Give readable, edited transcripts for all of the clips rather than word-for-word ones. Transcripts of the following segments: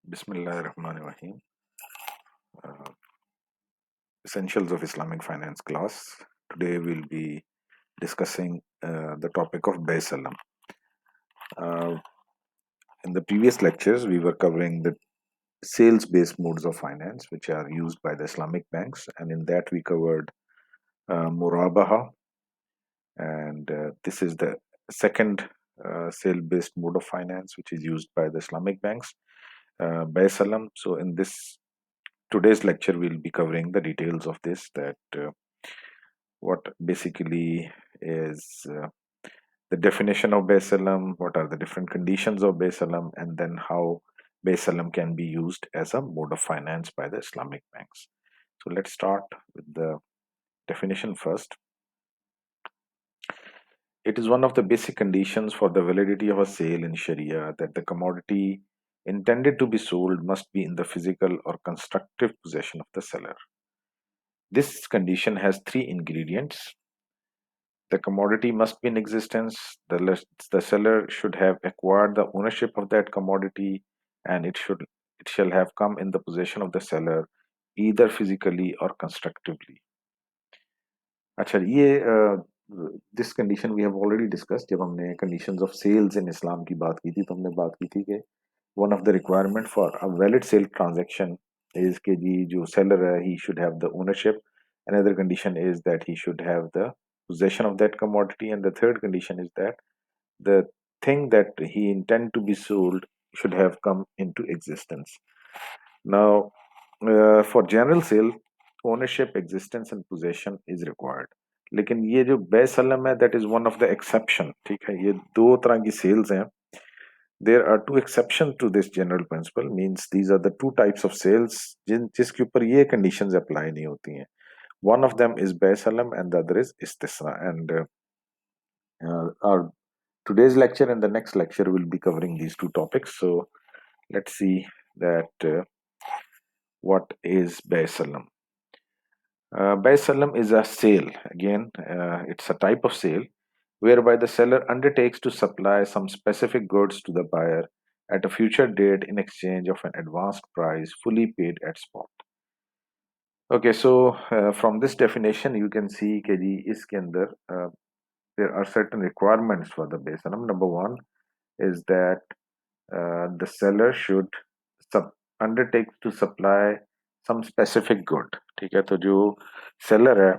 Bismillahirrahmanirrahim. Essentials of Islamic Finance class. Today we'll be discussing the topic of Bay Salam. Uh, in the previous lectures, we were covering the sales-based modes of finance, which are used by the Islamic banks, and in that we covered Murabaha, and this is the second sale-based mode of finance, which is used by the Islamic banks, Bay Salam. So in this today's lecture, we'll be covering the details of this. What basically is the definition of Baysalam, what are the different conditions of Baysalam, and then how Baysalam can be used as a mode of finance by the Islamic banks. So let's start with the definition first. It is one of the basic conditions for the validity of a sale in Sharia that the commodity intended to be sold must be in the physical or constructive possession of the seller. This condition has three ingredients. The commodity must be in existence. The seller should have acquired the ownership of that commodity, and it shall have come in the possession of the seller either physically or constructively. अच्छा ये this condition we have already discussed जब हमने conditions of sales in Islam की बात की थी तो हमने बात की थी कि one of the requirement for a valid sale transaction is कि जी जो seller है he should have the ownership. Another condition is that he should have the possession of that commodity, and the third condition is that the thing that he intend to be sold should have come into existence. Now, for general sale, ownership, existence and possession is required. लेकिन ये जो बे सलम है that is one of the exception. ठीक है, ये दो तरह की सेल्स हैं. There are two exception to this general principle. Means these are the two types of sales जिसके ऊपर ये कंडीशंस अप्लाई नहीं होती हैं. One of them is Baysalam and the other is Istisna. And our today's lecture and the next lecture will be covering these two topics. So let's see that what is Baysalam. Baysalam is a sale. Again, it's a type of sale whereby the seller undertakes to supply some specific goods to the buyer at a future date in exchange of an advanced price fully paid at spot. Okay, so from this definition you can see कि जी इसके अंदर there are certain requirements for the base salam. Number one is that the seller should undertake to supply some specific good. ठीक है, तो जो seller है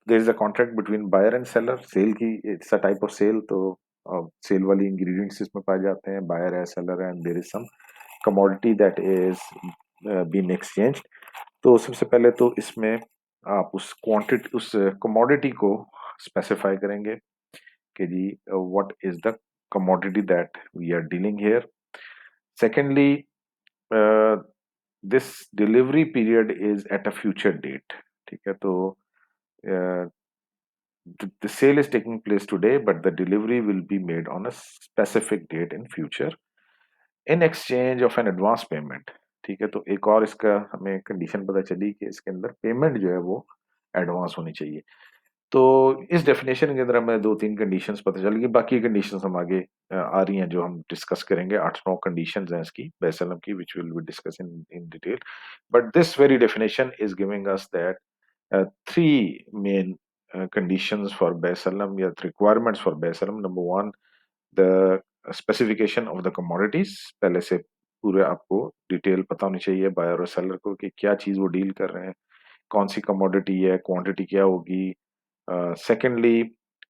there is a contract between buyer and seller. Sale की it's a type of sale, तो cell वाली ingredients इसमें पाए जाते हैं. Buyer है, seller है, and there is some commodity that is being exchanged. तो सबसे पहले तो इसमें आप उस commodity को specify करेंगे कि जी what is the commodity that we are dealing here. Secondly, uh, this delivery period is at a future date. ठीक है, तो uh, the sale is taking place today, but the delivery will be made on a specific date in future in exchange of an advance payment. ठीक है, तो एक और इसका हमें कंडीशन पता चली कि इसके अंदर पेमेंट जो है वो एडवांस होनी चाहिए. तो इस डेफिनेशन के अंदर हमें दो तीन कंडीशंस पता चल गई. बाकी कंडीशंस हम आगे आ रही हैं जो हम डिस्कस करेंगे. 8-9 कंडीशंस हैं इसकी बैसलम की विच will be discuss in detail. But this very definition is giving us that three main conditions for Baysalam, या requirements for Baysalam. Number one, the specification of the commodities. पहले से पूरे आपको डिटेल पता होनी चाहिए बायर और सेलर को कि क्या चीज वो डील कर रहे हैं, कौन सी कमोडिटी है, क्वांटिटी क्या होगी. Secondly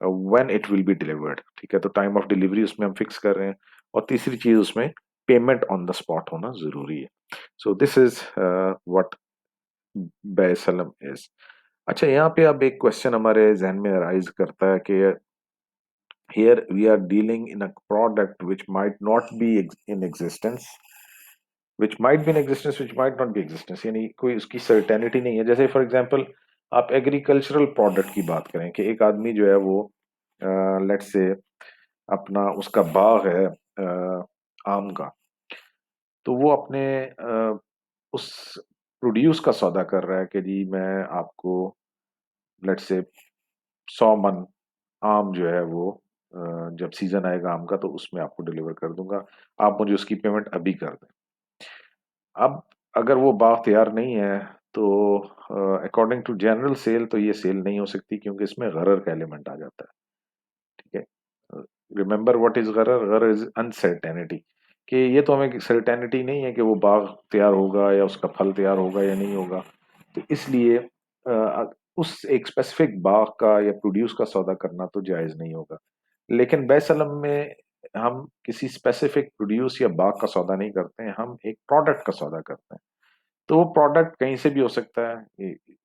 when it will be delivered. ठीक है, तो टाइम ऑफ डिलीवरी उसमें हम फिक्स कर रहे हैं. और तीसरी चीज उसमें पेमेंट ऑन द स्पॉट होना जरूरी है. सो दिस इज व्हाट बैसलम इज. अच्छा, यहाँ पे अब एक क्वेश्चन हमारे जहन में अराइज करता है कि here we are dealing in a product which might not be in existence, which might be in existence, which might not be existence. यानी कोई उसकी सर्टेनिटी नहीं है. जैसे फॉर एग्जांपल आप एग्रीकल्चरल प्रोडक्ट की बात करें कि एक आदमी जो है वो लेट्स से अपना उसका बाग है आम का, तो वो अपने उस प्रोड्यूस का सौदा कर रहा है कि जी मैं आपको लेट्स से 100 मन आम जो है वो जब सीजन आएगा आम का तो उसमें आपको डिलीवर कर दूंगा, आप मुझे उसकी पेमेंट अभी कर दें. अब अगर वो बाग तैयार नहीं है तो अकॉर्डिंग टू जनरल सेल तो ये सेल नहीं हो सकती, क्योंकि इसमें गरर का एलिमेंट आ जाता है। ठीक है, रिमेंबर व्हाट इज गरर? गरर इज अनसर्टेनिटी, कि ये तो हमें सर्टेनिटी नहीं है कि वो बाग तैयार होगा या उसका फल तैयार होगा या नहीं होगा। तो इसलिए उस एक स्पेसिफिक बाग का या प्रोड्यूस का सौदा करना तो जायज नहीं होगा। लेकिन बैसलम में हम किसी स्पेसिफिक प्रोड्यूस या बाग का सौदा नहीं करते हैं, हम एक प्रोडक्ट का सौदा करते हैं। तो वो प्रोडक्ट कहीं से भी हो सकता है,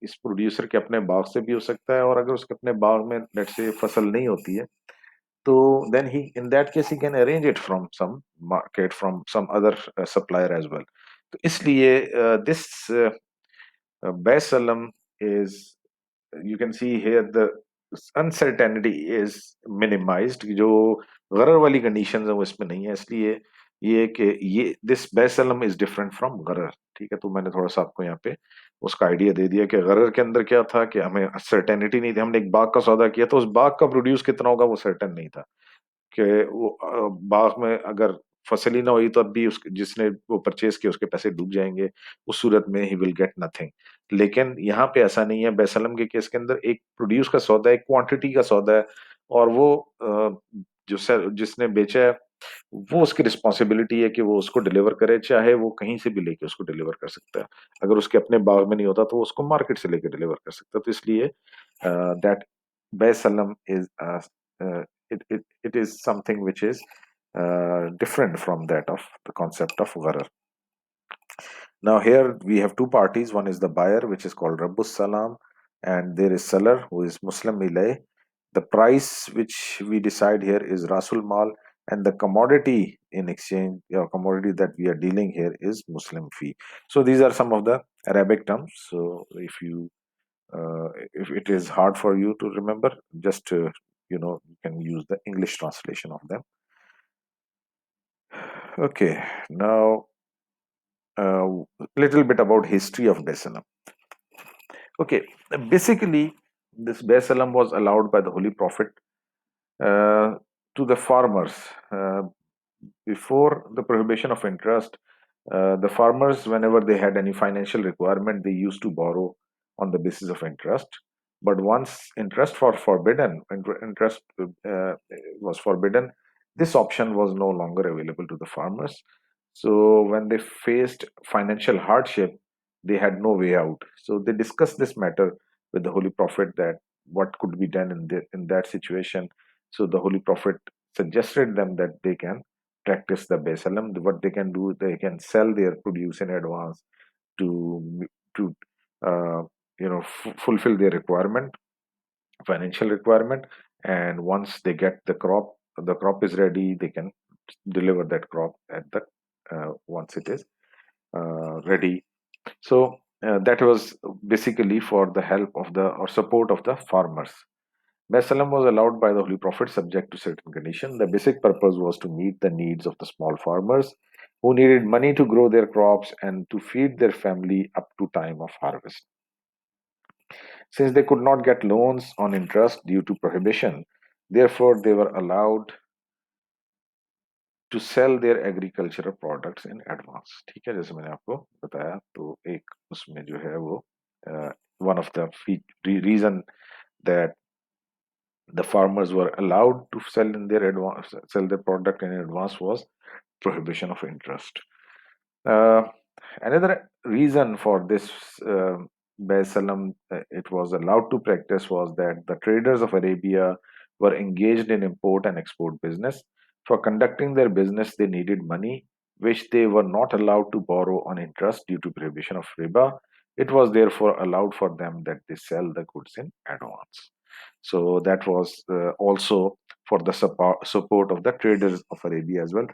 इस प्रोड्यूसर के अपने बाग से भी हो सकता है, और अगर उसके अपने बाग में लेट्स से फसल नहीं होती है, तो then he in that case he can arrange it from some market, from some other supplier as well. तो इसलिए this base alam is, you can see here the uncertainty is minimized, जो गरर वाली condition है वो इसमें नहीं है। इसलिए ये कि ये दिस बेसलम इज डिफरेंट फ्रॉम गरर। ठीक है, तो मैंने थोड़ा सा आपको यहाँ पे उसका आइडिया दे दिया कि गरर के अंदर क्या था कि हमें सर्टेनिटी नहीं थी। हमने एक बाग का सौदा किया तो उस बाग का प्रोड्यूस कितना होगा वो सर्टेन नहीं था, कि वो बाग में अगर फसल ही ना हुई तो अब भी उसके जिसने वो परचेज किया उसके पैसे डूब जाएंगे, उस सूरत में ही विल गेट नथिंग। लेकिन यहाँ पे ऐसा नहीं है। बेसलम के केस के अंदर एक प्रोड्यूस का सौदा है, एक क्वांटिटी का सौदा है, और वो जो सर जिसने बेचा है वो उसकी रिस्पॉन्सिबिलिटी है कि वो उसको डिलीवर करे, चाहे वो कहीं से भी लेके उसको डिलीवर कर सकता है। अगर उसके अपने बाग में नहीं होता तो वो उसको मार्केट से लेके डिलीवर कर सकता है। तो इसलिए दैट बेसलम is it is something which is different from that of the concept of gharar. Now here we have two parties. One is the buyer, which is called Rabbus Salam, and there is seller, who is Muslim Ilay. The price which we decide here is Rasul Mal, and the commodity in exchange, or commodity that we are dealing here, is Muslim fee. So these are some of the Arabic terms. So if it is hard for you to remember, just you can use the English translation of them. Okay, now a little bit about history of Besanam. Okay, basically, this Besalam was allowed by the Holy Prophet uh, to the farmers. Before the prohibition of interest, the farmers, whenever they had any financial requirement, they used to borrow on the basis of interest. But once interest was forbidden, this option was no longer available to the farmers. So when they faced financial hardship, they had no way out. So they discussed this matter with the Holy Prophet, that what could be done in that situation. So the Holy Prophet suggested them that they can practice the Besalam. What they can do, they can sell their produce in advance to uh, fulfill their financial requirement. And once they get the crop is ready, they can deliver that crop at the once it is ready. So that was basically for the help of the or support of the farmers. Besalam was allowed by the Holy Prophet subject to certain conditions. The basic purpose was to meet the needs of the small farmers who needed money to grow their crops and to feed their family up to time of harvest. Since they could not get loans on interest due to prohibition, therefore they were allowed to sell their agricultural products in advance. ठीक है, जैसे मैंने आपको बताया, तो एक उसमें जो है वो one of the reason that the farmers were allowed to sell their product in advance was prohibition of interest. Uh, Another reason for this Salam it was allowed to practice was that the traders of Arabia were engaged in import and export business. For conducting their business, they needed money, which they were not allowed to borrow on interest due to prohibition of riba. It was therefore allowed for them that they sell the goods in advance. So that was also for the support of the traders of Arabia as well.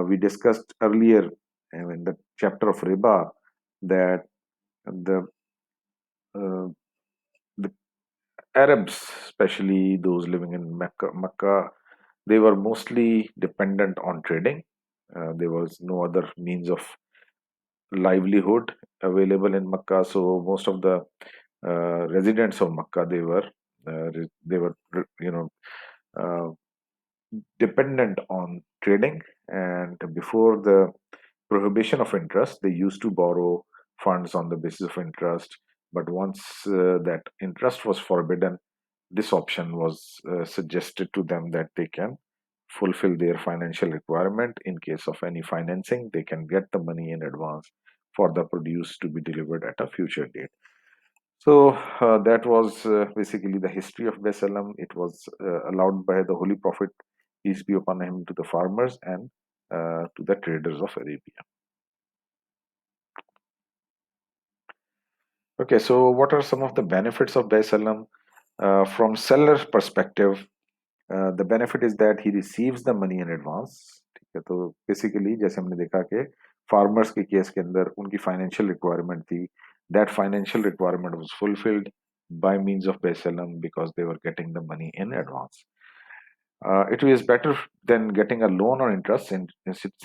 We discussed earlier in the chapter of riba that the uh, the Arabs, especially those living in Mecca, they were mostly dependent on trading. There was no other means of livelihood available in Mecca, so most of the residents of Mecca, they were uh, dependent on trading. And before the prohibition of interest. They used to borrow funds on the basis of interest, but once that interest was forbidden, this option was suggested to them that they can fulfill their financial requirement in case of any financing. They can get the money in advance for the produce to be delivered at a future date. So that was basically the history of Besalam. It was allowed by the Holy Prophet, peace be upon him, to the farmers and to the traders of Arabia. Okay, so what are some of the benefits of Besalam? From seller's perspective, the benefit is that he receives the money in advance. ठीक है, तो basically जैसे हमने देखा कि farmers के case के अंदर उनकी फाइनेंशियल रिक्वायरमेंट थी, that financial requirement was fulfilled by means of Besalam because they were getting the money in advance. It is better than getting a loan or interest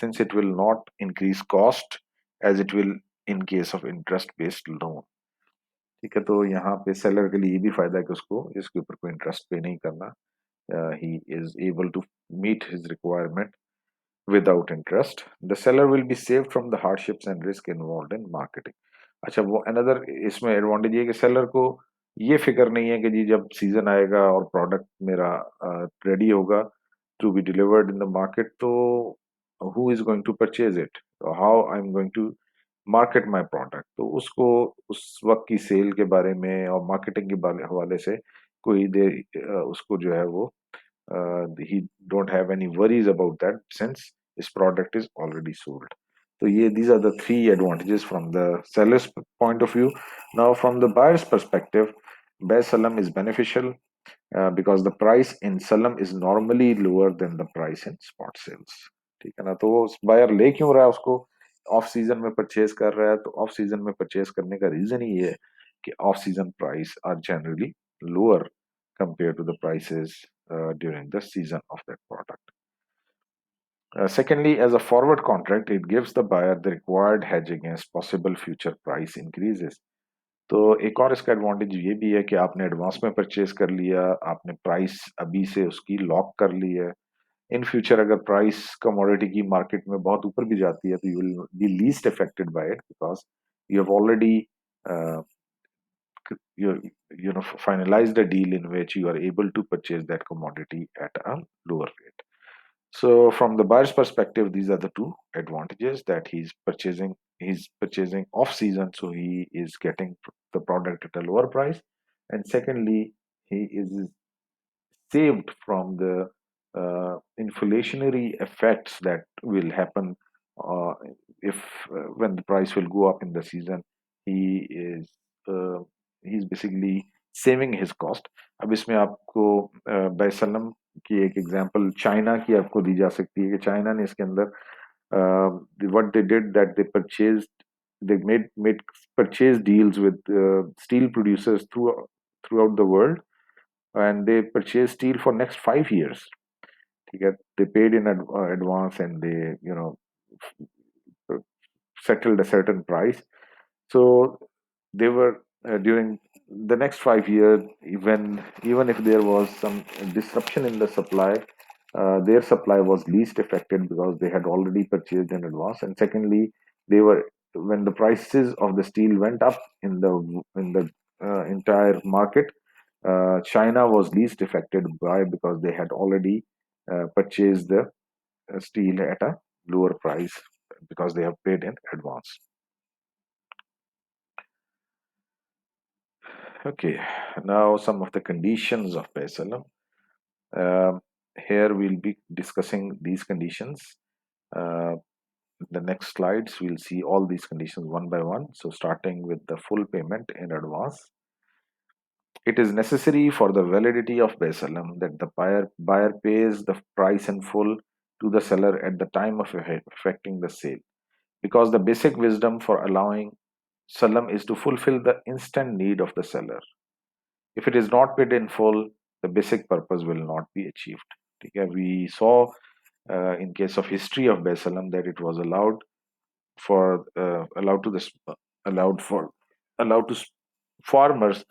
since it will not increase cost as it will in case of interest based loan. ठीक है, तो यहाँ पे seller के लिए ये भी फायदा है कि उसको इसके ऊपर कोई इंटरेस्ट पे नहीं करना. He is able to meet his requirement without interest. The seller will be saved from the hardships and risk involved in marketing. अच्छा, वो अनदर इसमें एडवांटेज ये कि सेलर को ये फिक्र नहीं है कि जी जब सीजन आएगा और प्रोडक्ट मेरा रेडी होगा to be delivered in the market, तो who is going to purchase it, how I am going to market my product. तो उसको उस वक्त की सेल के बारे में और मार्केटिंग के हवाले से कोई उसको जो है वो he don't have any worries about that since his product is already sold. So yeah, these are the three advantages from the seller's point of view. Now from the buyer's perspective, Bay Salam is beneficial because the price in Salam is normally lower than the price in spot sales. ठीक है ना, तो buyer ले क्यों रहा है उसको, off season में परचेज कर रहा है, तो ऑफ सीजन में परचेज करने का रीजन ही ये है कि off season price are generally lower compared to the prices during the season of that product. Secondly, as a forward contract, it gives the buyer the required hedge against possible future price increases. तो एक और इसका advantage ये भी है कि आपने advance में परचेज कर लिया, आपने प्राइस अभी से उसकी लॉक कर ली है. इन फ्यूचर अगर प्राइस कमोडिटी की मार्केट में बहुत ऊपर भी जाती है तो you will be least affected by it because you have already finalized a deal in which you are able to purchase that commodity at a lower rate. So from the buyer's perspective, these are the two advantages, that he's purchasing off season, so he is getting the product at a lower price, and secondly, he is saved from the inflationary effects that will happen uh, if when the price will go up in the season. He is uh, he's basically saving his cost. अब इसमें आपको बैसलम की एक example China की आपको दी जा सकती है कि चाइना ने इसके अंदर what they did, that they made purchase deals with steel producers throughout the world, and they purchased steel for next 5 years. They paid in advance, and they settled a certain price. So they were during the next 5 years, even if there was some disruption in the supply, their supply was least affected because they had already purchased in advance. And secondly, they were when the prices of the steel went up in the entire market, China was least affected by because they had already purchased the steel at a lower price because they have paid in advance. Okay, now some of the conditions of PSLM. Um Here we'll be discussing these conditions. Uh, the next slides, we'll see all these conditions one by one. So starting with the full payment in advance. It is necessary for the validity of Besalam that the buyer pays the price in full to the seller at the time of effecting the sale, because the basic wisdom for allowing Salam is to fulfill the instant need of the seller. If it is not paid in full, the basic purpose will not be achieved. Okay? We saw in case of history of Besalam that it was for allowed to this allowed for allowed to farmers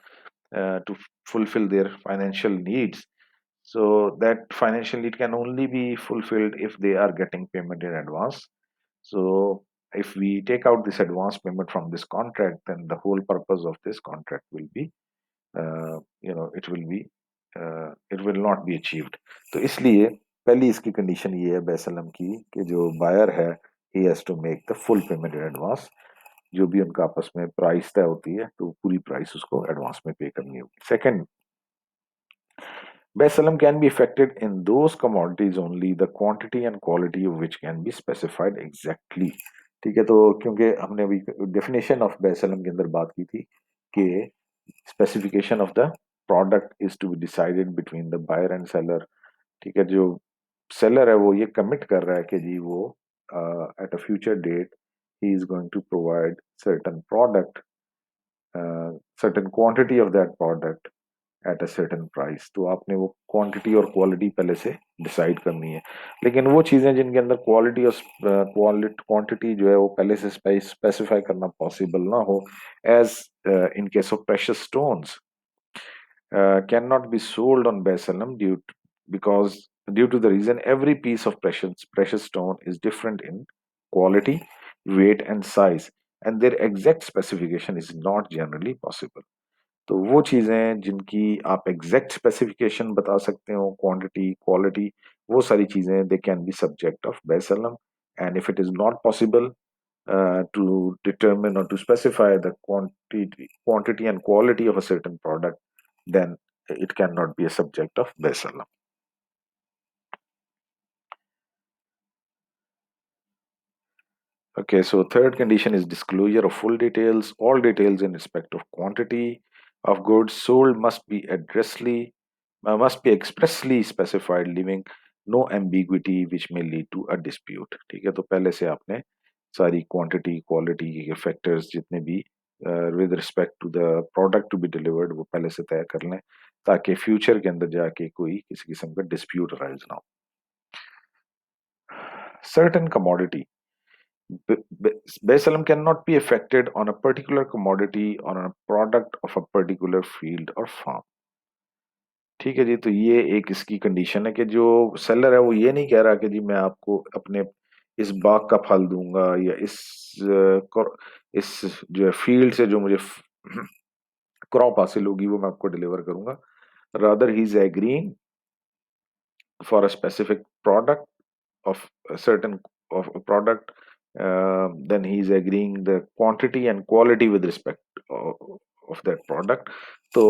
to fulfill their financial needs. So that financial need can only be fulfilled if they are getting payment in advance. So if we take out this advance payment from this contract, then the whole purpose of this contract will be, it will be, it will not be achieved. तो इसलिए पहली इसकी condition ये है बेसलम की कि जो buyer है he has to make the full payment in advance. जो भी उनका आपस में प्राइस तय होती है तो पूरी प्राइस उसको एडवांस में पे करनी होगी. Second, Basalam can be affected in those commodities only the quantity and quality of which can be specified exactly. ठीक है, तो क्योंकि हमने अभी डेफिनेशन ऑफ बेसलम के अंदर बात की थी कि specification of the product is to be decided between the buyer and seller. ठीक है, जो सेलर है वो ये कमिट कर रहा है कि जी वो at a future date he is going to provide certain product, certain quantity of that product at a certain price. तो आपने वो क्वांटिटी और क्वालिटी पहले से डिसाइड करनी है. लेकिन वो चीज़ें जिनके अंदर क्वालिटी और क्वांटिटी जो है वो पहले से स्पेसिफाई करना पॉसिबल ना हो, as in case of precious stones, cannot be sold on Basalam because due to the reason every piece of precious stone is different in quality, weight and size, and their exact specification is not generally possible. तो वो चीज़ें जिनकी आप exact specification बता सकते हो, quantity, quality, वो सारी चीज़ें they can be subject of बेसलम. And if it is not possible to determine or to specify the quantity and quality of a certain product, then it cannot be a subject of besalam. Okay, so third condition is disclosure of full details. All details in respect of quantity of goods sold must be expressly specified, leaving no ambiguity which may lead to a dispute. ठीक है, तो पहले से आपने सारी quantity quality के factors जितने भी with respect to the product to be delivered वो पहले से तय कर लें, ताकि फ्यूचर के अंदर जाके कोई किसी किस्म का डिस्प्यूट अराइज ना हो. Certain commodity, Basalam cannot be affected on a particular commodity or on a product of a particular field or farm. ठीक है जी, तो ये एक इसकी कंडीशन है कि जो सेलर है वो ये नहीं कह रहा कि जी मैं आपको अपने इस बाग का फल दूंगा या इस जो है फील्ड से जो मुझे क्रॉप हासिल होगी वो मैं आपको डिलीवर करूंगा. Rather he is agreeing for a specific product of a certain of a product, then he is agreeing the quantity and quality with respect of that product. तो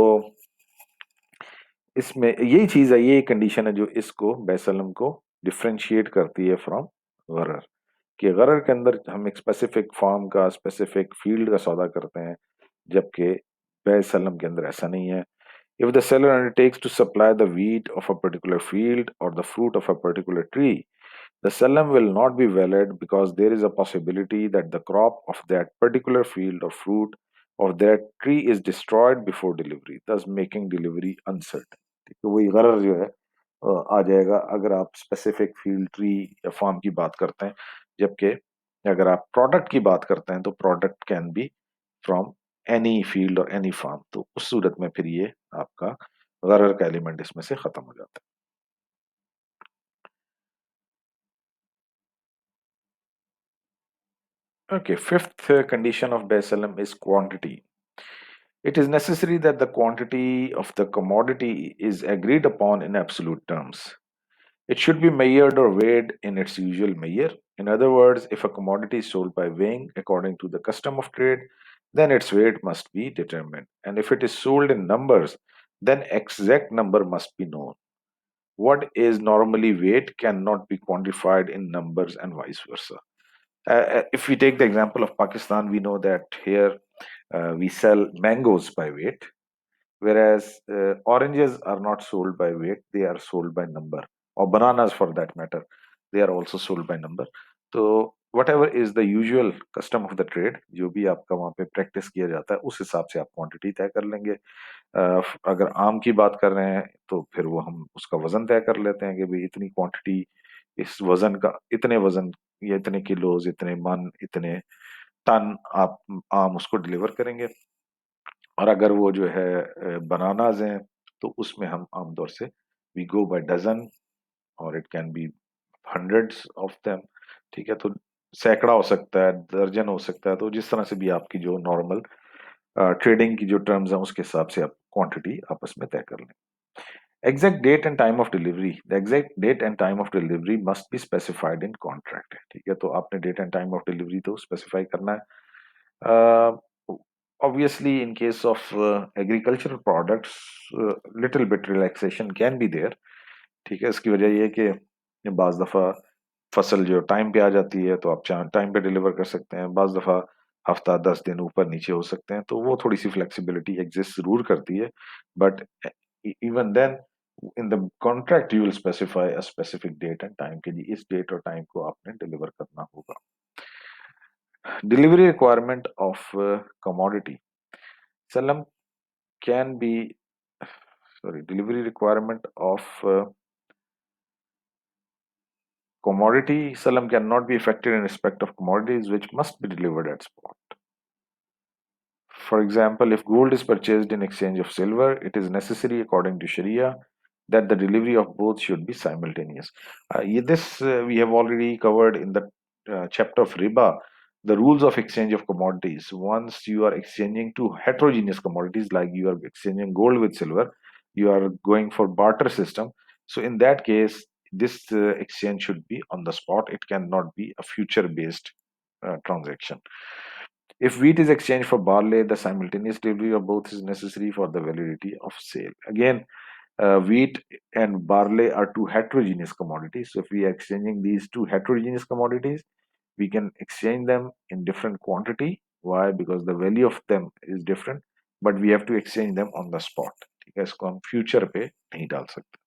इसमें यही चीज है, यही कंडीशन है जो इसको बेसलम को डिफ्रेंशिएट करती है फ्रॉम गरर. कि गरर के अंदर हम एक स्पेसिफिक फार्म का स्पेसिफिक फील्ड का सौदा करते हैं, जबकि बेसलम के अंदर ऐसा नहीं है. If the seller undertakes to supply the wheat of a particular field or the fruit of a particular tree, the salam will not be valid because there is a possibility that the crop of that particular field or fruit of that tree is destroyed before delivery, thus making delivery uncertain. तो वही गरर जो है आ जाएगा अगर आप specific field tree या farm की बात करते हैं, जबकि अगर आप प्रोडक्ट की बात करते हैं तो product can be from any field और एनी फार्म. तो उस सूरत में फिर ये आपका गरर का एलिमेंट इसमें से खत्म हो जाता है. Okay, fifth condition of Basalam is quantity. It is necessary that the quantity of the commodity is agreed upon in absolute terms. It should be measured or weighed in its usual measure. In other words, if a commodity is sold by weighing according to the custom of trade, then its weight must be determined. And if it is sold in numbers, then exact number must be known. What is normally weighed cannot be quantified in numbers and vice versa. If we take the example of Pakistan, we know that here we sell mangoes by weight, whereas oranges are not sold by weight, they are sold by number, or bananas for that matter, they are also sold by number. तो whatever is the usual custom of the trade, जो भी आपका वहाँ पे practice किया जाता है उस हिसाब से आप क्वांटिटी तय कर लेंगे. अगर आम की बात कर रहे हैं तो फिर वो हम उसका वजन तय कर लेते हैं कि भाई इतनी क्वांटिटी, इस वजन का इतने वजन या इतने किलोज, इतने मन, इतने टन आप आम उसको डिलीवर करेंगे. और अगर वो जो है बनानाज हैं तो उसमें हम आमतौर से वी गो बाय डजन और it can be hundreds of them. ठीक है, तो सैकड़ा हो सकता है, दर्जन हो सकता है, तो जिस तरह से भी आपकी जो नॉर्मल ट्रेडिंग की जो टर्म्स हैं उसके हिसाब से आप क्वांटिटी आपस में तय कर लें। Exact date and time of delivery. The exact date and time of delivery must be specified in contract. ठीक है, तो आपने date and time of delivery तो specify करना है। Obviously, in case of agricultural products, little bit relaxation can be there. ठीक है, इसकी वजह ये है कि बाज दफ़ा फसल जो टाइम पे आ जाती है तो आप टाइम पे डिलीवर कर सकते हैं, बाज दफ़ा हफ्ता 10 दिन ऊपर नीचे हो सकते हैं, तो वो थोड़ी सी फ्लेक्सिबिलिटी एग्जिस्ट जरूर करती है, but even then in the contract you will specify a specific date and time के लिए इस डेट और टाइम को आपने डिलीवर करना होगा। डिलीवरी रिक्वायरमेंट ऑफ कमोडिटी सलम can be sorry delivery requirement of commodity salam cannot be affected in respect of commodities which must be delivered at spot. For example, if gold is purchased in exchange of silver, it is necessary according to Sharia that the delivery of both should be simultaneous. This we have already covered in the chapter of riba, the rules of exchange of commodities. Once you are exchanging two heterogeneous commodities, like you are exchanging gold with silver, you are going for barter system. So in that case, this exchange should be on the spot. It cannot be a future-based transaction. If wheat is exchanged for barley, the simultaneous delivery of both is necessary for the validity of sale. Again, wheat and barley are two heterogeneous commodities. So if we are exchanging these two heterogeneous commodities, we can exchange them in different quantity. Why? Because the value of them is different, but we have to exchange them on the spot. ठीक है, इसको हम future पे नहीं डाल सकते।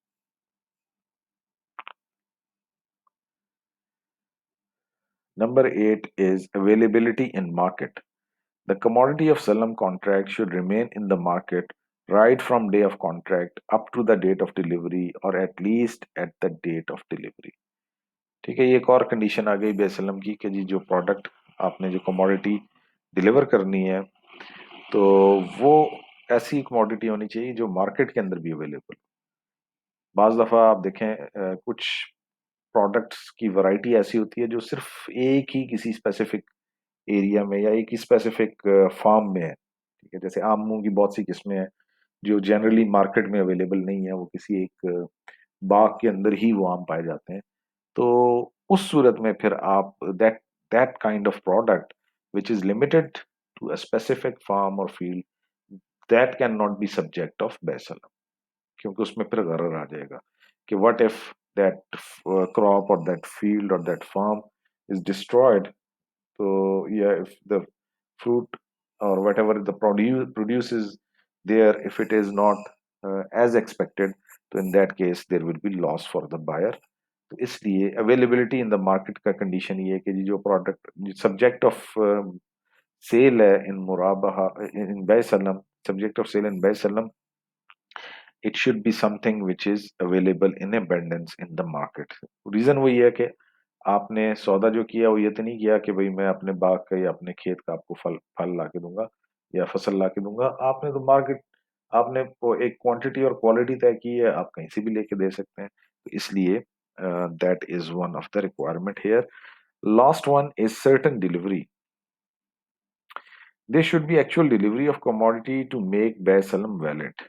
Number 8 is availability in market. The commodity of solemn contract should remain in the market right from day of contract up to the date of delivery or at least at the date of delivery. ठीक है, ये एक और condition आ गई बेसलम की कि जी जो प्रोडक्ट आपने जो कमोडिटी डिलीवर करनी है तो वो ऐसी कमोडिटी होनी चाहिए जो मार्केट के अंदर भी अवेलेबल। बाज दफ़ा आप देखें कुछ प्रोडक्ट्स की वैरायटी ऐसी होती है जो सिर्फ एक ही किसी स्पेसिफिक एरिया में या एक ही स्पेसिफिक फार्म में है। ठीक है, जैसे आम मूंग की बहुत सी किस्में हैं जो जनरली मार्केट में अवेलेबल नहीं है, वो किसी एक बाग के अंदर ही वो आम पाए जाते हैं। तो उस सूरत में फिर आप that that kind of product which is limited to a specific farm or field that can not be subject of बैसल, क्योंकि उसमें फिर गरर आ जाएगा कि what if that crop or that field or that farm is destroyed. तो yeah, if the fruit or whatever the produce is there, if it is not as expected, तो in that case there will be loss for the buyer। तो इसलिए availability in the market का condition ये है कि जी जो product subject of sale है इन मुराबहा इन बैसलम, सब्जेक्ट ऑफ सेल इन बैसलम, it should be something which is available in abundance in the market. Reason वही है कि आपने सौदा जो किया वो ये तो नहीं किया कि भाई मैं अपने बाग का या अपने खेत का आपको फल फल ला के दूंगा या फसल ला के दूंगा। आपने तो मार्केट, आपने वो एक क्वांटिटी और क्वालिटी तय की है, आप कहीं से भी लेके दे सकते हैं। तो इसलिए that is one of the requirement here. Last one is certain delivery. There should be actual delivery of commodity to make Bay Salam valid.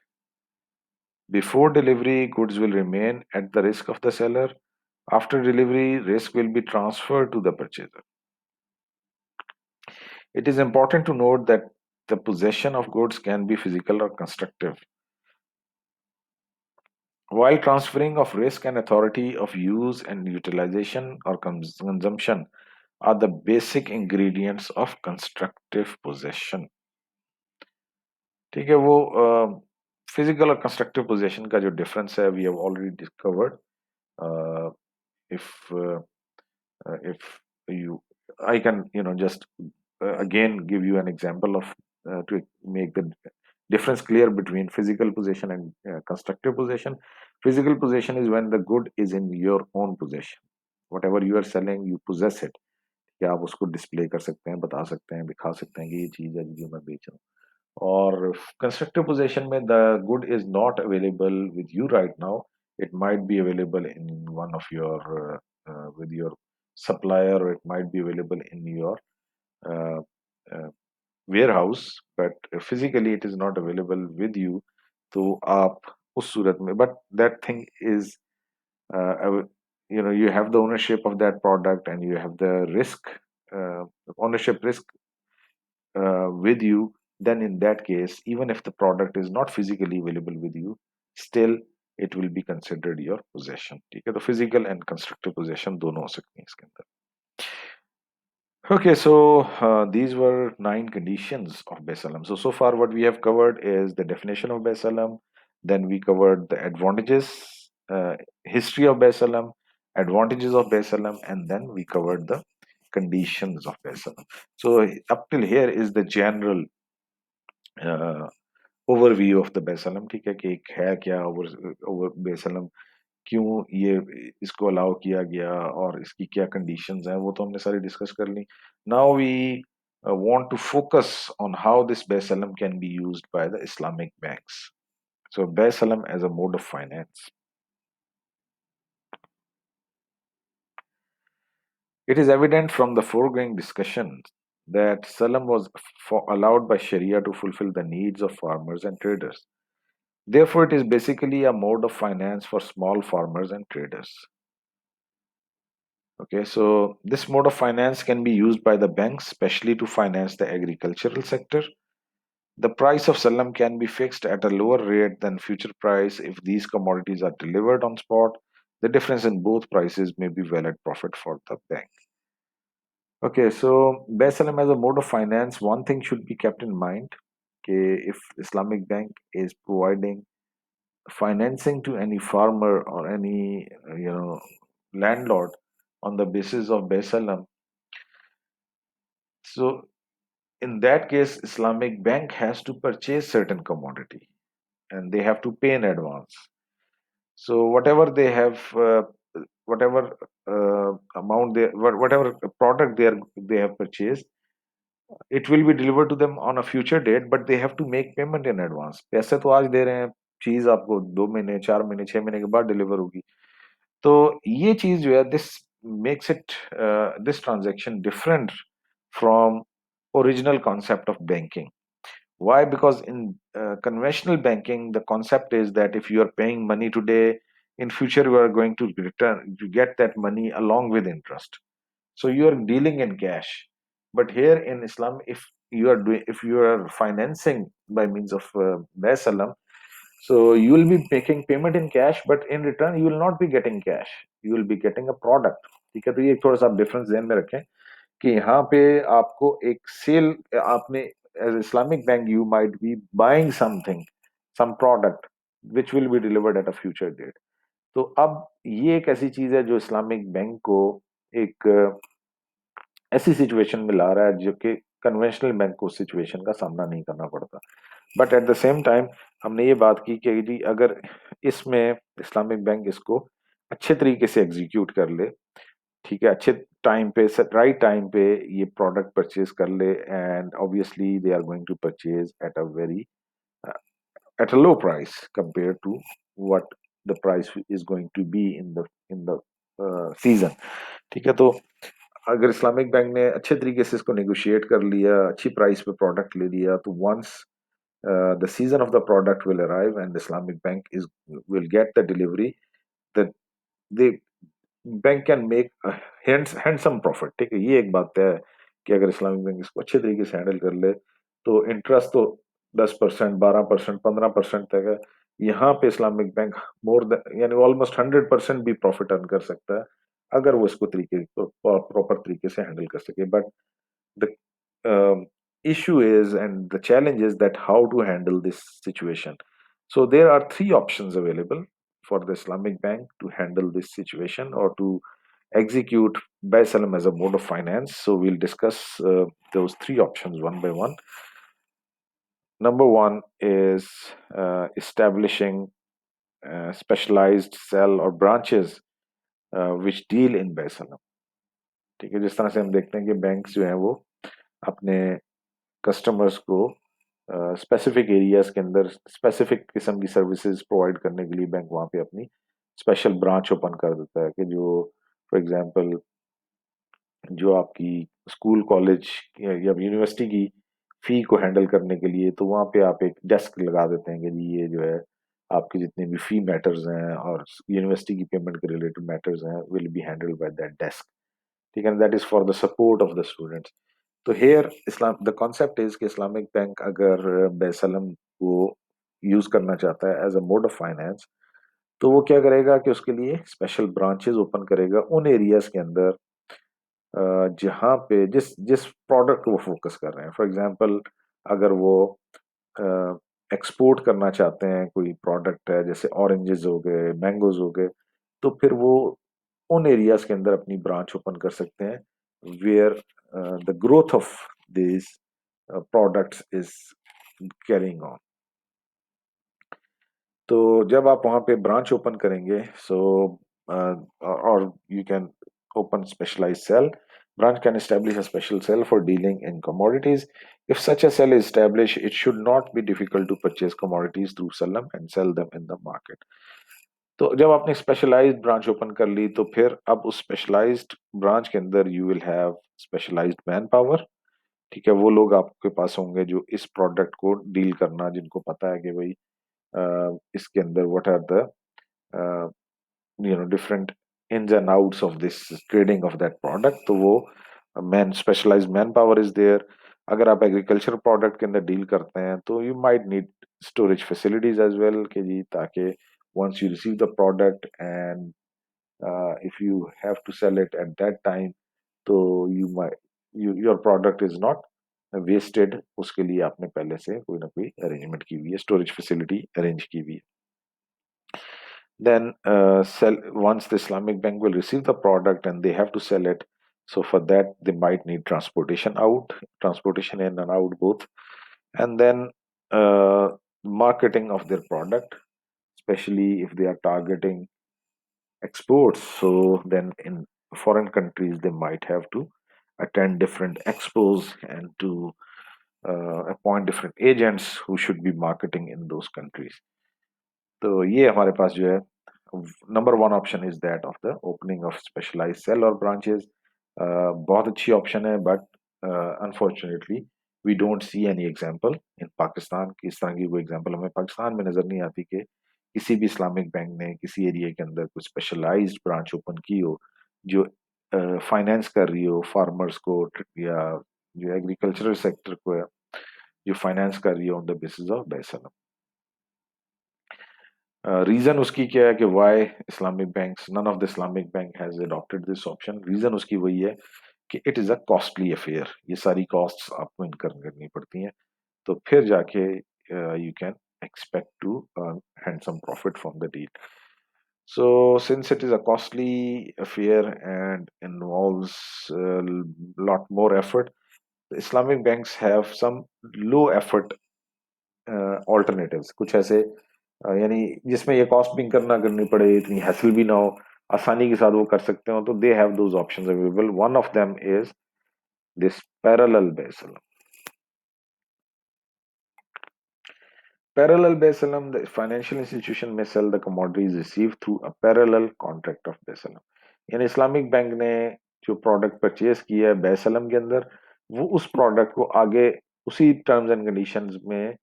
Before delivery, goods will remain at the risk of the seller. After delivery, risk will be transferred to the purchaser. It is important to note that the possession of goods can be physical or constructive. While transferring of risk and authority of use and utilization or consumption are the basic ingredients of constructive possession. ठीक है, वो physical और constructive possession का जो difference है we have already discovered. if uh, if you I can just again give you an example of to make the difference clear between physical possession and constructive possession. Physical possession is when the good is in your own possession, whatever you are selling you possess it, कि आप उसको display कर सकते हैं, बता सकते हैं, दिखा सकते हैं कि ये चीज है जो मैं बेच रहा हूँ। और कंस्ट्रक्टिव पोजीशन में the good is not available with you right now, it might be available in one of your with your supplier, or it might be available in your uh, uh, warehouse, but physically it is not available with you. तो आप उस सूरत में, but that thing is, you have the ownership of that product and you have the risk, uh, ownership risk with you. Then in that case, even if the product is not physically available with you, still it will be considered your possession. ठीक है, तो physical and constructive possession दोनों हो सकती हैं इसके अंदर. Okay, so these were 9 conditions of Besalam. So far what we have covered is the definition of Besalam, then we covered the advantages, history of Besalam, advantages of Besalam, and then we covered the conditions of Besalam. So up till here is the general overview of the बेसलम. ठीक है, कि एक है क्या over over बेसलम, क्यों ये इसको अलाउ किया गया और इसकी क्या कंडीशंस हैं, वो तो हमने सारी डिस्कस कर ली. Now we want to focus on how this Basalam can be used by the Islamic banks. So Basalam as a mode of finance. It is evident from the foregoing discussion that Salam was allowed by Sharia to fulfill the needs of farmers and traders. Therefore, it is basically a mode of finance for small farmers and traders. Okay, so this mode of finance can be used by the banks, especially to finance the agricultural sector. The price of salam can be fixed at a lower rate than future price if these commodities are delivered on spot. The difference in both prices may be valid profit for the bank. Okay, so Best Salam as a mode of finance, one thing should be kept in mind. Okay, if Islamic Bank is providing financing to any farmer or any landlord on the basis of Besalam, so in that case Islamic Bank has to purchase certain commodity and they have to pay in advance. So whatever they have, whatever amount they, whatever product they have purchased, it will be delivered to them on a future date, but they have to make payment in advance. पैसे तो आज दे रहे हैं, चीज आपको 2 महीने 4 महीने 6 महीने के बाद डिलीवर होगी. तो ये चीज जो है, this makes it this transaction different from original concept of banking. Why? Because in conventional banking, the concept is that if you are paying money today, in future you are going to return to get that money along with interest. So you are dealing in cash. But here in Islam, if you are financing by means of Salam, so you will be making payment in cash, but in return you will not be getting cash. You will be getting a product. ठीक है, तो ये एक थोड़ा सा difference ध्यान में रखें कि यहाँ पे आपको एक सेल, आपने as Islamic bank you might be buying something, some product which will be delivered at a future date. तो अब ये एक ऐसी चीज है जो इस्लामिक बैंक को एक ऐसी सिचुएशन में ला रहा है जो कि कन्वेंशनल बैंक को सिचुएशन का सामना नहीं करना पड़ता. But at the same time हमने ये बात की कि जी अगर इसमें इस्लामिक बैंक इसको अच्छे तरीके से एग्जीक्यूट कर ले, ठीक है, अच्छे टाइम पे राइट टाइम पे ये प्रोडक्ट परचेज कर ले, and obviously they are going to purchase at a very at a low price compared to what the price is going to be in the season. ठीक है, तो अगर Islamic bank ने अच्छे तरीके से इसको नेगोशिएट कर लिया, अच्छी प्राइस पे प्रोडक्ट ले लिया, तो once the season of the product will arrive and the Islamic bank will get the delivery, that they bank can make handsome profit. ठीक है, ये एक बात है कि अगर इस्लामिक बैंक इसको अच्छे तरीके से हैंडल कर ले तो इंटरेस्ट तो 10%, 12%, 15% तक है. यहाँ पे इस्लामिक बैंक मोर देन यानी ऑलमोस्ट 100% भी प्रॉफिट अर्न कर सकता है अगर वो इसको प्रॉपर तरीके से हैंडल कर सके. But the issue is, and the challenge is, that how to handle this situation. So there are 3 options available for the Islamic Bank to handle this situation or to execute Baisalam as a mode of finance. So we'll discuss those 3 options one by one. Number one is establishing specialized cell or branches which deal in Baisalam. ठीक है, जिस तरह से हम देखते हैं कि banks जो हैं वो अपने कस्टमर्स को स्पेसिफिक एरियाज के अंदर स्पेसिफिक किस्म की सर्विसेज प्रोवाइड करने के लिए बैंक वहाँ पे अपनी स्पेशल ब्रांच ओपन कर देता है कि जो फॉर एग्जांपल जो आपकी स्कूल कॉलेज या यूनिवर्सिटी की फी को हैंडल करने के लिए, तो वहाँ पे आप एक डेस्क लगा देते हैं कि जी ये जो है आपके जितने भी फी मैटर्स हैं और यूनिवर्सिटी की पेमेंट के रिलेटेड मैटर्स हैं will be handled by that desk. ठीक है, that is for the support of the students. तो here Islam the concept is कि इस्लामिक बैंक अगर बेसलम को यूज करना चाहता है as a mode of finance, तो वो क्या करेगा कि उसके लिए स्पेशल ब्रांचेस ओपन करेगा उन एरियाज के अंदर जहाँ पे जिस जिस प्रोडक्ट को वो फोकस कर रहे हैं। फॉर एग्जांपल, अगर वो एक्सपोर्ट करना चाहते हैं, कोई प्रोडक्ट है जैसे ऑरेंजेस हो गए, मैंगोज हो गए, तो फिर वो उन एरियाज के अंदर अपनी ब्रांच ओपन कर सकते हैं where the growth of this products is carrying on. तो जब आप वहां पे ब्रांच ओपन करेंगे, सो और you can open specialized cell. Branch can establish a special cell for dealing in commodities. If such a cell is established, it should not be difficult to purchase commodities through Salam and sell them in the market. तो जब आपने specialised branch open कर ली, तो फिर अब उस specialised branch के अंदर you will have specialized manpower. ठीक है, वो लोग आपके पास होंगे जो इस प्रोडक्ट को डील करना, जिनको पता है कि भाई इसके अंदर what are the different ins and outs of this trading of that product, तो वो man specialised manpower is there. अगर आप एग्रीकल्चर प्रोडक्ट के अंदर डील करते हैं तो you might need storage facilities as well, कि जी ताकि once you receive the product and if you have to sell it at that time, तो your product is not wasted। उसके लिए आपने पहले से कोई ना कोई अरेंजमेंट की हुई है, स्टोरेज फैसिलिटी अरेंज की हुई है। Then sell once the Islamic Bank will receive the product and they have to sell it. So for that they might need transportation in and out both, and then marketing of their product, especially if they are targeting exports. So then in foreign countries they might have to attend different expos and to appoint different agents who should be marketing in those countries. तो ये हमारे पास जो है, number one option is that of the opening of specialized sale और branches. बहुत अच्छी option है, but unfortunately we don't see any example in Pakistan की। इस तरह की कोई एग्जांपल हमें पाकिस्तान में नजर नहीं आती कि किसी भी इस्लामिक बैंक ने किसी एरिया के अंदर कोई स्पेशलाइज्ड ब्रांच ओपन की हो जो फाइनेंस कर रही हो फार्मर्स को, या जो एग्रीकल्चरल सेक्टर को है, जो फाइनेंस कर रही है ऑन द बेसिस ऑफ बैसल। रीजन उसकी क्या है कि why Islamic banks, none of the Islamic bank has adopted this option. Reason उसकी वही है कि it is a costly affair, ये सारी कॉस्ट्स आपको इनकर करनी पड़ती हैं, तो फिर जाके you can expect to earn handsome profit from the deal. So since it is a costly affair and involves a lot more effort, the Islamic banks have some low effort alternatives, कुछ ऐसे यानी जिसमें ये cost भी इंकर ना करनी पड़े, इतनी हैसल भी ना हो, आसानी के साथ वो कर सकते हो, तो they have those options available. One of them is this parallel बेसल। Parallel Basalam, the financial institution may sell the commodities received through a parallel contract of Basalam। यानी इस्लामिक बैंक ने जो प्रोडक्ट परचेज किया है बैसलम के अंदर, वो उस प्रोडक्ट को आगे उसी टर्म्स एंड कंडीशंस में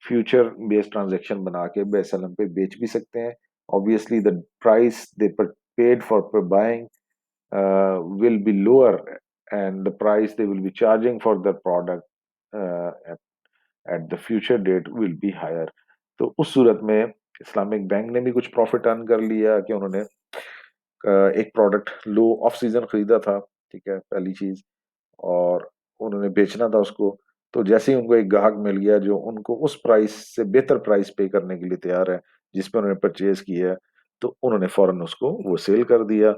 फ्यूचर बेस्ड ट्रांजैक्शन बना के बैसलम पे बेच भी सकते हैं। Obviously the price they paid for buying will be lower, and the price they will be charging for the product at the future date will be higher। तो उस सूरत में इस्लामिक बैंक ने भी कुछ प्रॉफिट अर्न कर लिया कि उन्होंने एक प्रोडक्ट लो ऑफ सीजन खरीदा था, ठीक है, पहली चीज, और उन्होंने बेचना था उसको, तो जैसे ही उनको एक ग्राहक मिल गया जो उनको उस प्राइस से बेहतर प्राइस पे करने के लिए तैयार है जिस पे उन्होंने परचेज किया है, तो उन्होंने फौरन उसको वो सेल कर दिया।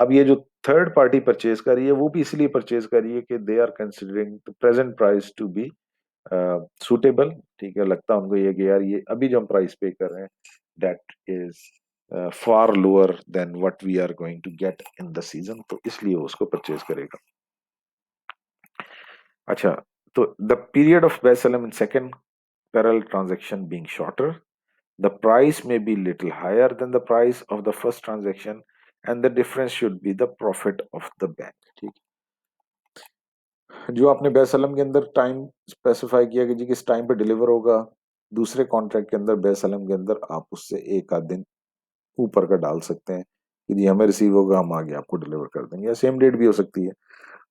अब ये जो थर्ड पार्टी परचेज कर रही है वो भी इसलिए परचेज कर रही है कि they are considering the present price to be suitable. ठीक है, लगता है उनको ये कि यार ये अभी जो हम प्राइस पे कर रहे हैं that is far lower than what we are going to get in the season, तो इसलिए वो उसको परचेज करेगा। अच्छा, तो द पीरियड ऑफ बेसलम in second parallel transaction being shorter, the price may be little higher than the price of the first transaction, and the difference should be the profit of the bank। ठीक, जो आपने बेसलम के अंदर time specify किया कि जी किस time पे deliver होगा, दूसरे कॉन्ट्रैक्ट के अंदर बेसलम के अंदर आप उससे एक आध दिन ऊपर का डाल सकते हैं कि जी हमें रिसीव होगा, हम आगे आपको डिलीवर कर देंगे, या सेम डेट भी हो सकती है।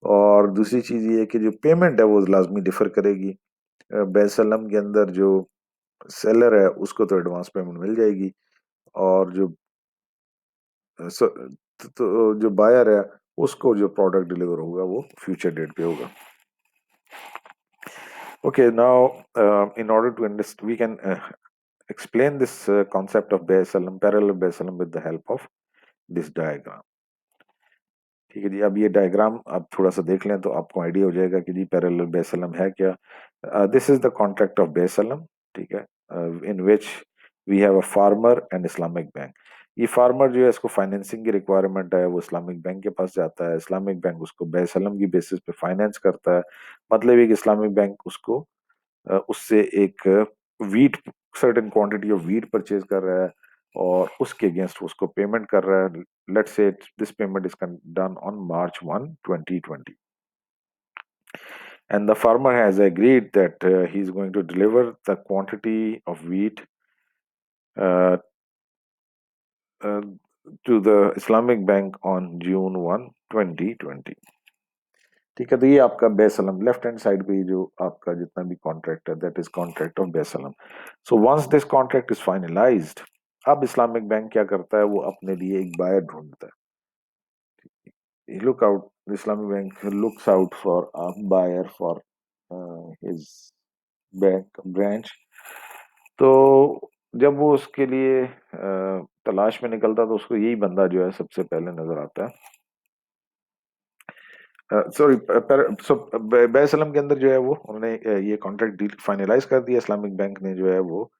और दूसरी चीज ये है कि जो पेमेंट है वो लाजमी डिफर करेगी। बेसलम के अंदर जो सेलर है उसको तो एडवांस पेमेंट मिल जाएगी, और जो तो जो बायर है उसको जो प्रोडक्ट डिलीवर होगा वो फ्यूचर डेट पे होगा। Okay, now in order to understand, we can explain this concept of Bear-Salem, parallel Bear-Salem with the help of this diagram. ठीक है जी, अब ये डायग्राम आप थोड़ा सा देख लें तो आपको आइडिया हो जाएगा कि जी पैरेलल बेसलम है क्या। This is the contract of बेसलम, ठीक है, in which we have a farmer and Islamic bank. ये फार्मर जो है इसको फाइनेंसिंग की रिक्वायरमेंट है, वो इस्लामिक बैंक के पास जाता है, इस्लामिक बैंक उसको बेसलम की बेसिस पे फाइनेंस करता है। मतलब ये कि इस्लामिक बैंक उसको उससे एक wheat, certain quantity of wheat purchase कर रहा है, और उसके अगेंस्ट उसको पेमेंट कर रहा है। Let's say this payment is done on March 1, 2020, and the farmer has agreed that he is going to deliver the quantity of wheat uh, uh, to the Islamic Bank on June 1, 2020। ठीक है, तो ये आपका बेसलम left hand side पे जो आपका जितना भी कॉन्ट्रैक्ट है, दैट इज कॉन्ट्रैक्ट ऑफ बेसलम। So once this contract is finalised, अब इस्लामिक बैंक क्या करता है, वो अपने लिए एक बायर ढूंढता है। Look out Islamic bank looks out for a buyer for his bank branch. तो जब वो उसके लिए तलाश में निकलता तो उसको यही बंदा जो है सबसे पहले नजर आता है। सॉरी, सो बेसलम के अंदर जो है वो उन्होंने ये कॉन्ट्रैक्ट डील फाइनलाइज कर दिया। इस्लामिक बैंक ने जो है वो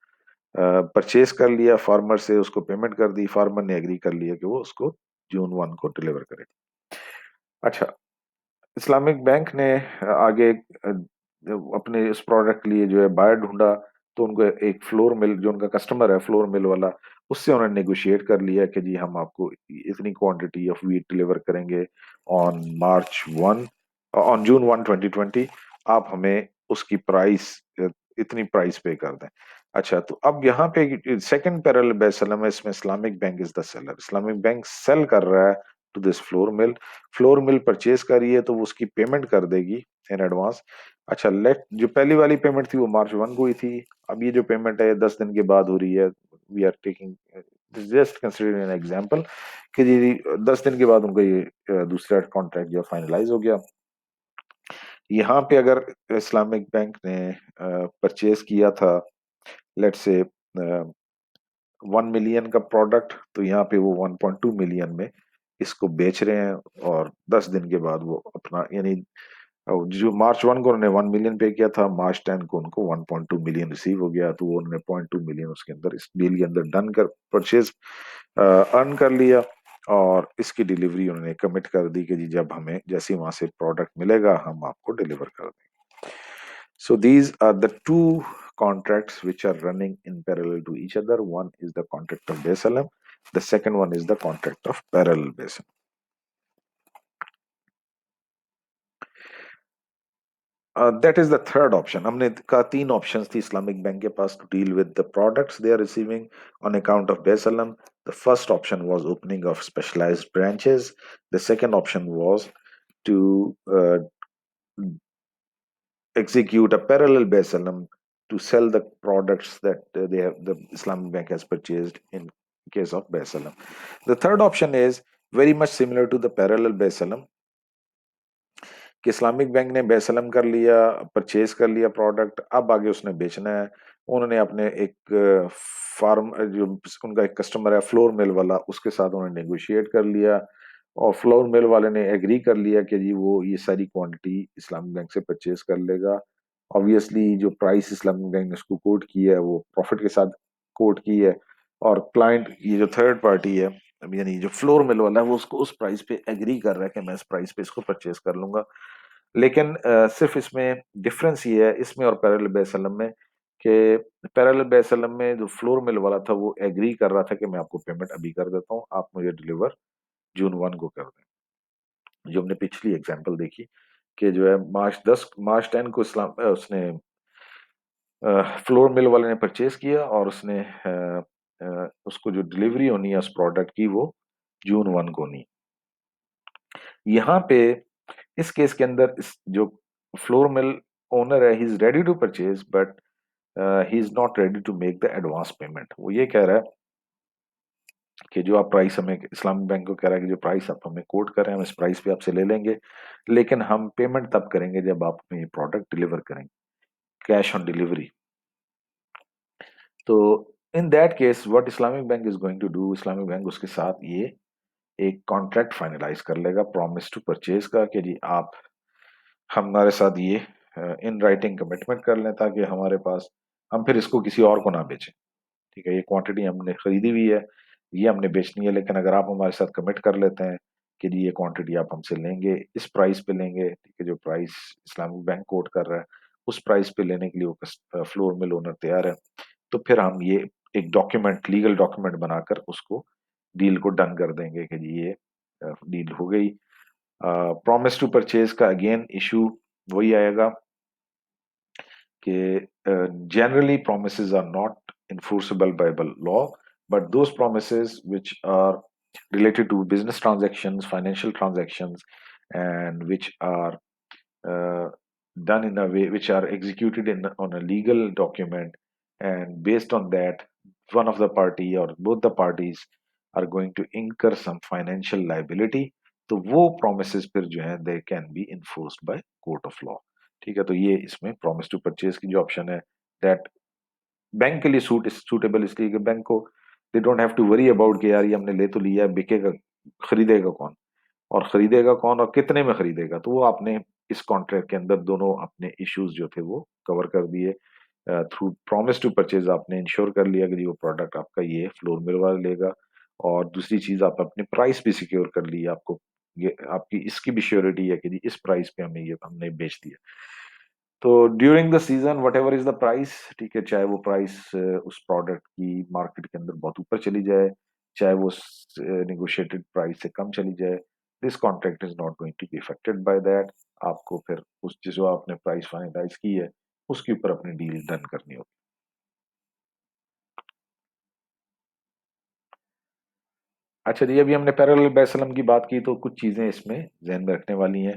परचेज कर लिया फार्मर से, उसको पेमेंट कर दी, फार्मर ने एग्री कर लिया कि वो उसको June 1 को डिलीवर करे। अच्छा, इस्लामिक बैंक ने आगे अपने इस प्रोडक्ट के लिए जो है बायर ढूंढा, तो उनको एक फ्लोर मिल, जो उनका कस्टमर है फ्लोर मिल वाला, उससे उन्होंने नेगोशिएट कर लिया कि जी हम आपको इतनी क्वांटिटी ऑफ वीट डिलीवर करेंगे ऑन March 1, ऑन June 1, 2020। आप हमें उसकी प्राइस, इतनी प्राइस पे कर दें। अच्छा, तो अब यहाँ पे सेकंड पैरेलल बेसलम है, इसमें Islamic bank is the seller. Islamic bank sale कर रहा है to this flour mill. Flour mill purchase करी है तो वो उसकी पेमेंट कर देगी इन एडवांस। अच्छा, लेट जो पहली वाली पेमेंट थी वो March 1 को ही थी। अब ये जो पेमेंट है 10 दिन के बाद हो रही है। We are taking just considering an example कि जी 10 दिन के बाद उनका ये दूसरा कॉन्ट्रैक्ट जो फाइनलाइज हो गया। यहाँ पे अगर इस्लामिक बैंक ने परचेज किया था लेट्स से 1 मिलियन का प्रोडक्ट, तो यहाँ पे वो 1.2 मिलियन में इसको बेच रहे हैं, और 10 दिन के बाद वो अपना, यानी जो March 1 को उन्होंने 1 मिलियन पे किया था, March 10 को उनको 1.2 मिलियन रिसीव हो गया, तो वो उन्होंने 0.2 मिलियन उसके अंदर इस डील के अंदर डन कर परचेज अर्न कर लिया, और इसकी डिलीवरी उन्होंने कमिट कर दी कि जी जब हमें जैसे वहां से प्रोडक्ट मिलेगा हम आपको डिलीवर कर देंगे। So these are the two contracts which are running in parallel to each other. One is the contract of Besalem. The second one is the contract of parallel Besalem. That is the third option. हमने कहा तीन options थी Islamic bank के पास to deal with the products they are receiving on account of Besalem. The first option was opening of specialized branches. The second option was to execute a parallel Besalem to sell the products that the Islamic Bank has purchased in case of Besalem. The third option is very much similar to the parallel Besalem कि Islamic bank ने बेसलम कर लिया, purchase कर लिया product, अब आगे उसने बेचना है। उन्होंने अपने एक फार्म, जो उनका एक कस्टमर है फ्लोर मिल वाला, उसके साथ उन्होंने नेगोशिएट कर लिया, और फ्लोर मिल वाले ने एग्री कर लिया कि जी वो ये सारी क्वांटिटी इस्लामिक बैंक से परचेज कर लेगा। ऑब्वियसली जो प्राइस इस्लामिक बैंक ने उसको कोट की है वो प्रॉफिट के साथ कोट की है, और क्लाइंट ये जो थर्ड पार्टी है, यानी जो फ्लोर मिल वाला है, वो उसको उस प्राइस पे एग्री कर रहा है कि मैं इस प्राइस पे इसको परचेज कर लूंगा। लेकिन सिर्फ इसमें डिफरेंस ये है इसमें और पैरेलल बेसलम में कि पैरेलल बेसलम में जो फ्लोर मिल वाला था वो एग्री कर रहा था कि मैं आपको पेमेंट अभी कर देता हूँ, आप मुझे डिलीवर June 1 को कर दें, जो हमने पिछली एग्जांपल देखी। कि जो है मार्च 10 को उसने फ्लोर मिल वाले ने परचेज किया, और उसने उसको जो डिलीवरी होनी है उस प्रोडक्ट की वो जून 1 को होनी। यहाँ पे इस केस के अंदर इस जो फ्लोर मिल ओनर है, he is ready to purchase, but he is not ready to make the advance payment. वो ये कह रहा है कि जो आप प्राइस हमें, इस्लामिक बैंक को कह रहा है कि जो प्राइस आप हमें कोट कर रहे हैं हम इस प्राइस पे आपसे ले लेंगे, लेकिन हम पेमेंट तब करेंगे जब आप हमें ये प्रोडक्ट डिलीवर करेंगे, कैश ऑन डिलीवरी। तो in that case what Islamic bank is going to do, Islamic bank उसके साथ ये एक कॉन्ट्रैक्ट फाइनलाइज कर लेगा प्रॉमिस टू परचेज का, कि जी आप हमारे साथ ये इन राइटिंग कमिटमेंट कर लें, ताकि हमारे पास हम फिर इसको किसी और को ना बेचें। ठीक है, ये क्वांटिटी हमने खरीदी हुई है, ये हमने बेचनी है, लेकिन अगर आप हमारे साथ कमिट कर लेते हैं कि जी ये क्वांटिटी आप हमसे लेंगे, इस प्राइस पे लेंगे, ठीक है, जो प्राइस इस्लामिक बैंक कोट कर रहा है उस प्राइस पे लेने के लिए वो फ्लोर मिल ओनर तैयार है, तो फिर हम ये एक डॉक्यूमेंट, लीगल डॉक्यूमेंट बनाकर उसको डील को डन कर देंगे कि जी ये डील हो गई। प्रॉमिस टू परचेज का अगेन इशू वही आएगा कि generally promises are not enforceable by the law, but those promises which are related to business transactions, financial transactions, and which are uh, done in a way, which are executed on a legal document, and based on that one of the party or both the parties are going to incur some financial liability, तो वो promises फिर जो है they can be enforced by court of law। ठीक है, तो ये इसमें promise to purchase की जो ऑप्शन है, that बैंक के लिए सूटेबल इसलिए कि बैंक को they don't have to worry about कि यार ये हमने ले तो लिया है, बिकेगा, खरीदेगा कौन, और खरीदेगा कौन और कितने में खरीदेगा, तो वो आपने इस कॉन्ट्रैक्ट के अंदर दोनों अपने इश्यूज जो थे वो कवर कर दिए। थ्रू प्रॉमिस टू परचेज आपने इंश्योर कर लिया कि जी वो प्रोडक्ट आपका ये फ्लोर मिल वाला लेगा, और दूसरी चीज आप अपनी प्राइस भी सिक्योर कर ली, आपको ये आपकी इसकी भी श्योरिटी है कि जी इस प्राइस पे हमें ये हमने बेच दिया। तो during the season what ever is the price, ठीक है, चाहे वो प्राइस उस प्रोडक्ट की मार्केट के अंदर बहुत ऊपर चली जाए, चाहे वो नेगोशिएटेड प्राइस से कम चली जाए, this contract is not going to be affected by that. आपको फिर उस जो आपने प्राइस फाइनलाइज की है उसके ऊपर अपनी डील डन करनी होगी। अच्छा जी, अभी हमने पैरेलल बेसलम की बात की, तो कुछ चीजें इसमें ध्यान में रखने वाली हैं।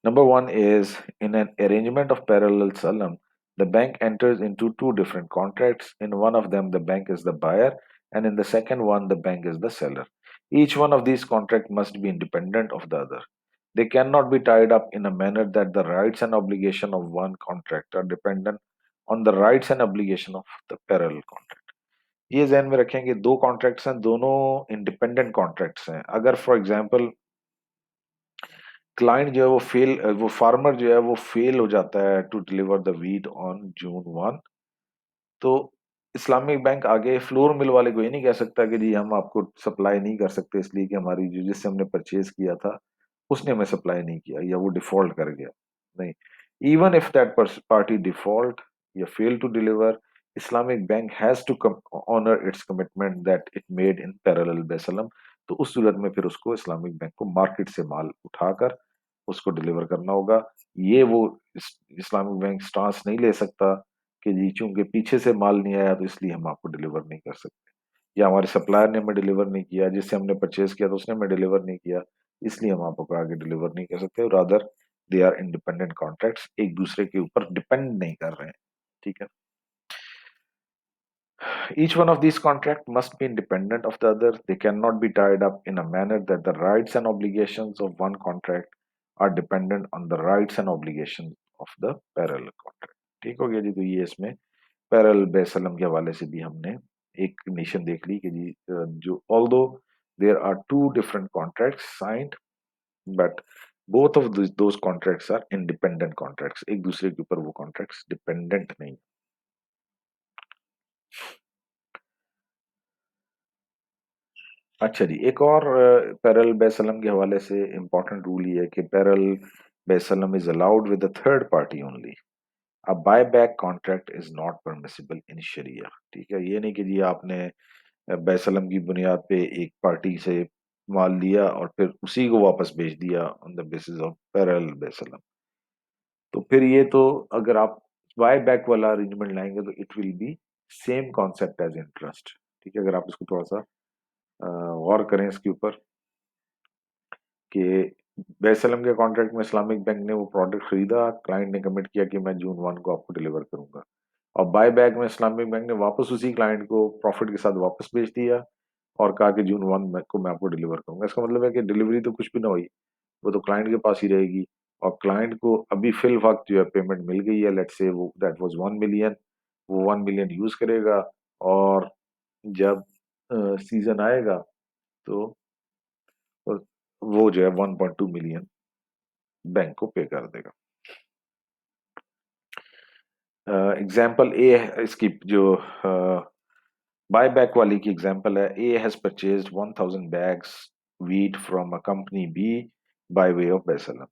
Number one is in an arrangement of parallel सलम, the bank enters into two different contracts. In one of them, the bank is the buyer, and in the second one, the bank is the seller. Each one of these contracts must be independent of the other. They cannot be tied up in a manner that the rights and obligation of one contract are dependent on the rights and obligation of the parallel contract. ये ध्यान में रखें कि दो contracts हैं, दोनों independent contracts हैं। अगर फॉर एग्जांपल क्लाइंट जो है वो फार्मर जो है वो फेल हो जाता है to deliver the wheat on June 1, तो इस्लामिक बैंक आगे फ्लोर मिल वाले को ये नहीं कह सकता कि जी हम आपको सप्लाई नहीं कर सकते इसलिए कि हमारी जो जिससे हमने परचेज किया था उसने हमें सप्लाई नहीं किया या वो डिफॉल्ट कर गया। नहीं, even if that party default या fail to deliver, Islamic bank has to honour its commitment that it made in parallel बेसलम। तो उस सूरत में फिर उसको इस्लामिक बैंक को मार्केट से माल उठाकर उसको डिलीवर करना होगा। ये वो इस्लामिक बैंक स्टांस नहीं ले सकता कि जी चूंकि पीछे से माल नहीं आया तो इसलिए हम आपको डिलीवर नहीं कर सकते, या हमारे सप्लायर ने हमें डिलीवर नहीं किया, जिससे हमने परचेज किया तो उसने हमें डिलीवर नहीं किया, इसलिए हम आपको आगे डिलीवर नहीं कर सकते। Rather they are independent contracts, एक दूसरे के ऊपर डिपेंड नहीं कर रहे हैं। ठीक है, each one of these contracts must be independent of the other. They cannot be tied up in a manner that the rights and obligations of one contract are dependent on the rights and obligations of the parallel contract। ठीक हो गया जी, तो ये इसमें parallel बेसलम के हवाले से भी हमने एक कंडीशन देख ली कि जी जो although there are two different contracts signed, but both of those contracts are independent contracts, एक दूसरे के ऊपर वो कॉन्ट्रैक्ट्स डिपेंडेंट नहीं। अच्छा जी, एक और पैरेलल बेसलम के हवाले से इंपॉर्टेंट रूल ये है कि पैरेलल बेसलम is allowed with the third party only. A buy back contract is not permissible in शरिया। ठीक है, ये नहीं कि जी आपने बेसलम की बुनियाद पे एक पार्टी से माल लिया और फिर उसी को वापस बेच दिया on the basis of parallel बेसलम। तो फिर ये तो अगर आप बाय बैक वाला अरेंजमेंट लाएंगे तो it will be same concept as interest. ठीक है, अगर आप इसको थोड़ा सा गौर करें इसके ऊपर कि बेसलम के कॉन्ट्रैक्ट में इस्लामिक बैंक ने वो प्रोडक्ट खरीदा, क्लाइंट ने कमिट किया कि मैं जून 1 को आपको डिलीवर करूंगा, और बाय बैक में इस्लामिक बैंक ने वापस उसी क्लाइंट को प्रॉफिट के साथ वापस बेच दिया और कहा कि जून 1 को मैं आपको डिलीवर करूंगा। इसका मतलब है कि डिलीवरी तो कुछ भी ना हुई, वो तो क्लाइंट के पास ही रहेगी, और क्लाइंट को अभी फिल वक्त जो है पेमेंट मिल गई है, लेट्स से वो दैट वाज 1 मिलियन, वो 1 मिलियन यूज करेगा, और जब सीजन आएगा तो वो जो है 1.2 मिलियन बैंक को पे कर देगा। एग्जाम्पल ए है इसकी, जो बाय बैक वाली की एग्जाम्पल है, A has purchased 1000 bags wheat from a company B by way of Besselam.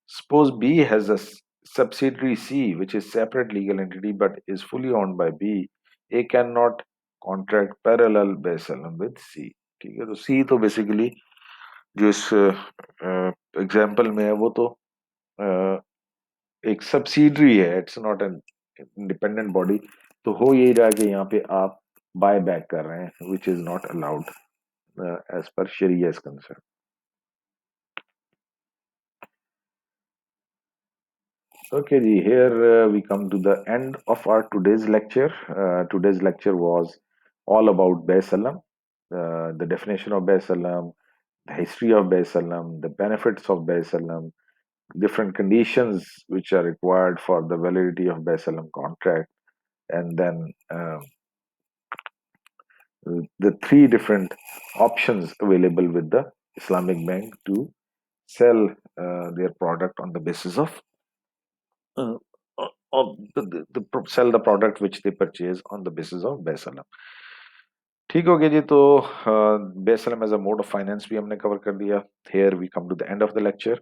Suppose B has a subsidiary C, which is separate legal entity but is fully owned by B. A cannot contract parallel Besselam with C. ठीक है, तो C तो basically जो इस example में है वो तो एक सब्सिडरी है, it's not an independent body. तो हो यही रहा है कि यहाँ पे आप बाय बैक कर रहे हैं, which is not allowed as per Sharia is concerned. Okay, ji, here we come to the end of our today's lecture. Today's lecture was all about Baysalam, the definition of Baysalam, the history of Baysalam, the benefits of Baysalam, different conditions which are required for the validity of Baysalam contract, and then the three different options available with the Islamic Bank to sell their product on the basis uh, of sell the product which they purchase on the basis of Baysalam. ठीक हो गया जी, तो Baysalam as a mode of finance भी हमने cover कर दिया। Here we come to the end of the lecture.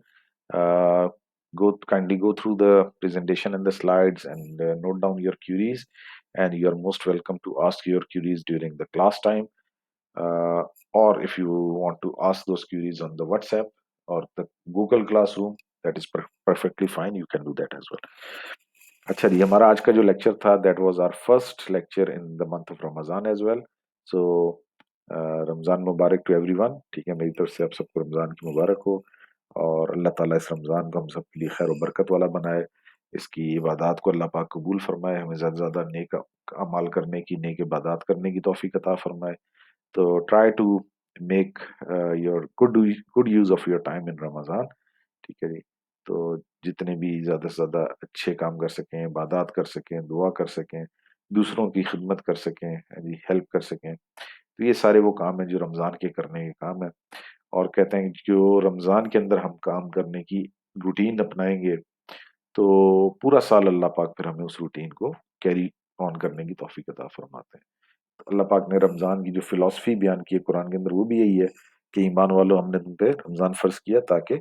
Kindly go through the presentation and the slides and note down your queries, and you are most welcome to ask your queries during the class time. uh, or if you want to ask those queries on the WhatsApp or the Google Classroom, that is perfectly fine. You can do that as well. अच्छा जी, हमारा आज का जो lecture था, that was our first lecture in the month of Ramzan as well. So Ramzan mubarak to everyone. ठीक है, मेरी तरफ से आप सबको रमजान की मुबारक हो, और अल्लाह ताला इस रमजान को हम सब के लिए खैर और बरकत वाला बनाए, इसकी इबादत को अल्लाह पाक कबूल फरमाए, हमें ज़्यादा से ज़्यादा नेक अमाल करने की, नेक इबादत करने की तौफीक अता फरमाए। तो try to make your good use of your time in Ramzan. ठीक है जी, तो जितने भी ज़्यादा से ज़्यादा अच्छे काम कर सकें, इबादत कर सकें, दुआ कर सकें, दूसरों की खिदमत कर सकें जी, हेल्प कर सकें, तो ये सारे वो काम हैं जो रमज़ान के करने के काम है। और कहते हैं कि जो रमज़ान के अंदर हम काम करने की रूटीन अपनाएंगे, तो पूरा साल अल्लाह पाक फिर हमें उस रूटीन को कैरी ऑन करने की तौफीक अता फरमाते हैं। अल्लाह पाक ने रमजान की जो फिलॉसफी बयान की है कुरान के अंदर, वो भी यही है कि ईमान वालों, हमने तुम पे रमजान फर्ज किया ताकि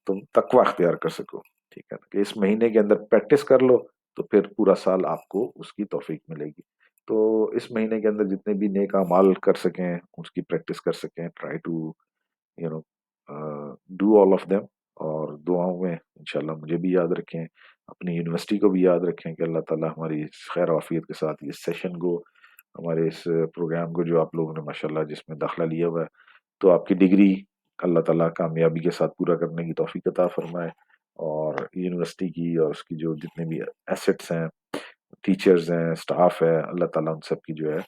तुम तकवा अख्तियार कर सको। ठीक है, कि इस महीने के अंदर प्रैक्टिस कर लो तो फिर पूरा साल आपको उसकी तौफीक मिलेगी। तो इस महीने के अंदर जितने भी नेक अमाल कर सकें उसकी प्रैक्टिस कर सकें, try to you know do all of them. और दुआओं में इंशाल्लाह मुझे भी याद रखें, अपनी यूनिवर्सिटी को भी याद रखें कि अल्लाह ताला हमारी इस खैर आफियत के साथ इस सेशन को, हमारे इस प्रोग्राम को जो आप लोगों ने माशाल्लाह जिसमें दाखिला लिया हुआ है, तो आपकी डिग्री अल्लाह ताला कामयाबी के साथ पूरा करने की तौफीक अता फरमाए। और यूनिवर्सिटी की और उसकी जो जितने भी एसेट्स हैं, टीचर्स हैं, स्टाफ है, अल्लाह ताला उन सब की जो है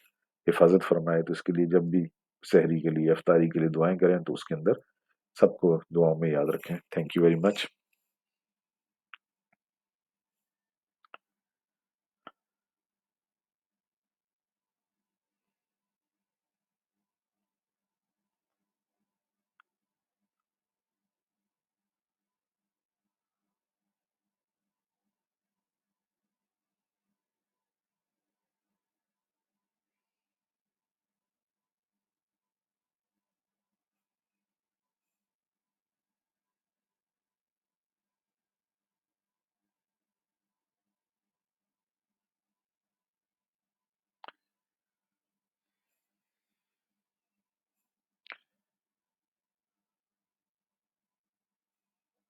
हिफाजत फरमाए। तो इसके लिए जब भी सहरी के लिए, अफ्तारी के लिए दुआएं करें तो उसके अंदर सबको दुआओं में याद रखें। Thank you very much.